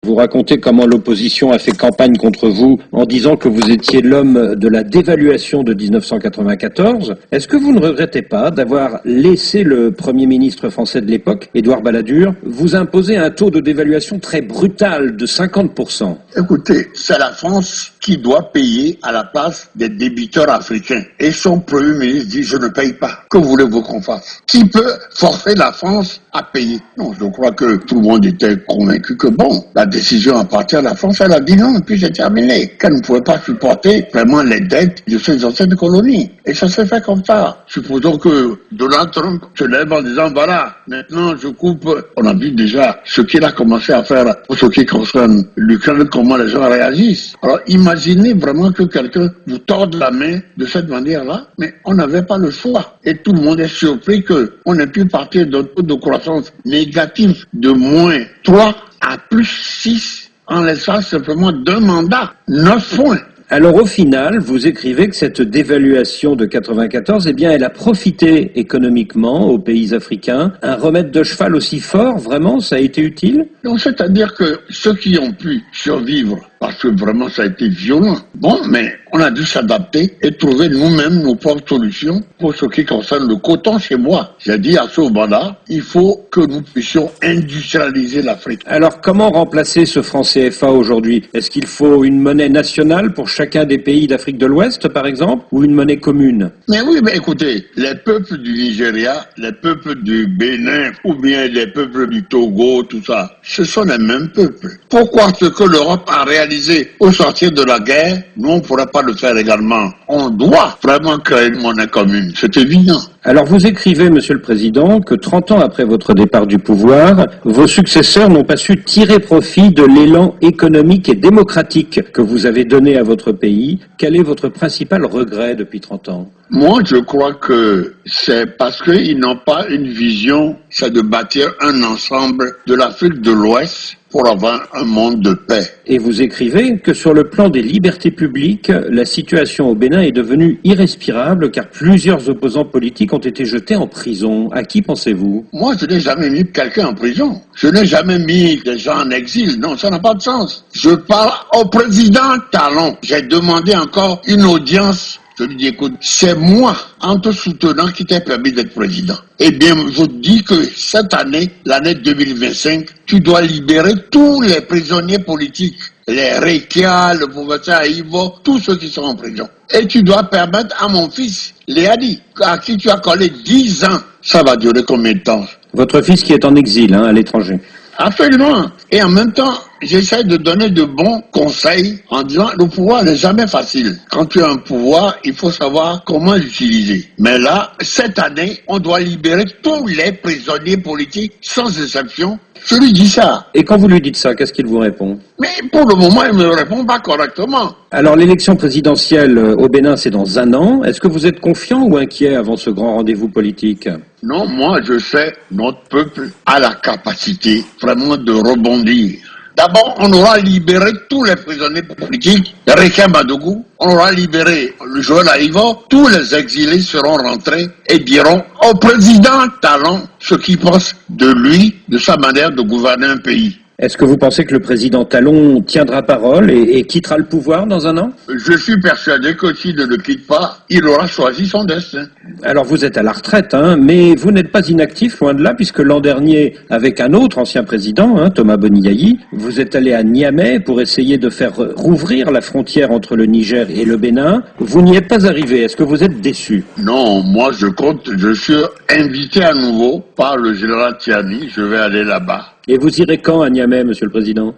Vous racontez comment l'opposition a fait campagne contre vous en disant que vous étiez l'homme de la dévaluation de 1994. Est-ce que vous ne regrettez pas d'avoir laissé le Premier ministre français de l'époque, Édouard Balladur, vous imposer un taux de dévaluation très brutal de 50%? Écoutez, c'est la France qui doit payer à la place des débiteurs africains. Et son Premier ministre dit « je ne paye pas ». Que voulez-vous qu'on fasse? Qui peut forcer la France à payer? Non, je crois que tout le monde était convaincu que bon, la décision appartient à la France. Elle a dit non, et puis c'est terminé. Qu'elle ne pouvait pas supporter vraiment les dettes de ces anciennes colonies. Et ça s'est fait comme ça. Supposons que Donald Trump se lève en disant voilà, maintenant je coupe. On a vu déjà ce qu'il a commencé à faire pour ce qui concerne l'Ukraine, comment les gens réagissent. Alors imaginez vraiment que quelqu'un vous torde la main de cette manière-là, mais on n'avait pas le choix. Et tout le monde est surpris qu'on ait pu partir d'un taux de croissance négatif de -3 à +6 en l'espace simplement d'un mandat. 9 points. Alors au final, vous écrivez que cette dévaluation de 94, eh bien, elle a profité économiquement aux pays africains. Un remède de cheval aussi fort, vraiment, ça a été utile? Donc c'est-à-dire que ceux qui ont pu survivre, parce que vraiment ça a été violent, bon, mais on a dû s'adapter et trouver nous-mêmes nos propres solutions pour ce qui concerne le coton chez moi. J'ai dit à ce moment-là, il faut que nous puissions industrialiser l'Afrique. Alors comment remplacer ce franc CFA aujourd'hui? Est-ce qu'il faut une monnaie nationale pour chacun des pays d'Afrique de l'Ouest, par exemple, ou une monnaie commune? Mais oui, mais écoutez, les peuples du Nigeria, les peuples du Bénin, ou bien les peuples du Togo, tout ça, ce sont les mêmes peuples. Pourquoi ce que l'Europe a réalisé au sortir de la guerre, nous on ne pourrait pas le faire également? On doit vraiment créer une monnaie commune, c'est évident. Alors vous écrivez, Monsieur le Président, que 30 ans après votre départ du pouvoir, vos successeurs n'ont pas su tirer profit de l'élan économique et démocratique que vous avez donné à votre pays. Quel est votre principal regret depuis 30 ans? Moi, je crois que c'est parce qu'ils n'ont pas une vision, c'est de bâtir un ensemble de l'Afrique de l'Ouest pour avoir un monde de paix. Et vous écrivez que sur le plan des libertés publiques, la situation au Bénin est devenue irrespirable car plusieurs opposants politiques ont été jetés en prison. À qui pensez-vous? Moi, je n'ai jamais mis quelqu'un en prison. Je n'ai jamais mis des gens en exil. Non, ça n'a pas de sens. Je parle au président Talon. J'ai demandé encore une audience. Je lui dis, écoute, c'est moi, en te soutenant, qui t'ai permis d'être président. Eh bien, je dis que cette année, l'année 2025, tu dois libérer tous les prisonniers politiques. Les Rekia, le professeur Ivo, tous ceux qui sont en prison. Et tu dois permettre à mon fils, Léadi, à qui tu as collé 10 ans. Ça va durer combien de temps? Votre fils qui est en exil, à l'étranger. Absolument. Et en même temps, j'essaie de donner de bons conseils en disant le pouvoir n'est jamais facile. Quand tu as un pouvoir, il faut savoir comment l'utiliser. Mais là, cette année, on doit libérer tous les prisonniers politiques sans exception. Je lui dis ça. Et quand vous lui dites ça, qu'est-ce qu'il vous répond? Mais pour le moment, il ne me répond pas correctement. Alors l'élection présidentielle au Bénin, c'est dans 1 an. Est-ce que vous êtes confiant ou inquiet avant ce grand rendez-vous politique? Non, moi je sais, notre peuple a la capacité vraiment de rebondir. D'abord, on aura libéré tous les prisonniers politiques, Rekia Madougou, on aura libéré le Joël Aïvo, tous les exilés seront rentrés et diront au président Talon ce qu'ils pensent de lui, de sa manière de gouverner un pays. Est-ce que vous pensez que le président Talon tiendra parole et quittera le pouvoir dans 1 an? Je suis persuadé que s'il ne le quitte pas, il aura choisi son destin. Alors vous êtes à la retraite, mais vous n'êtes pas inactif, loin de là, puisque l'an dernier, avec un autre ancien président, Thomas Boniayi, vous êtes allé à Niamey pour essayer de faire rouvrir la frontière entre le Niger et le Bénin. Vous n'y êtes pas arrivé. Est-ce que vous êtes déçu? Non, moi je suis invité à nouveau par le général Tiani, je vais aller là-bas. Et vous irez quand à Niamey, Monsieur le Président?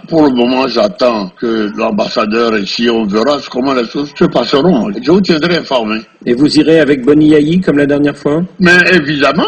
Pour le moment, j'attends que l'ambassadeur ici, on verra comment les choses se passeront. Je vous tiendrai informé. Et vous irez avec Boniayi comme la dernière fois? Mais évidemment.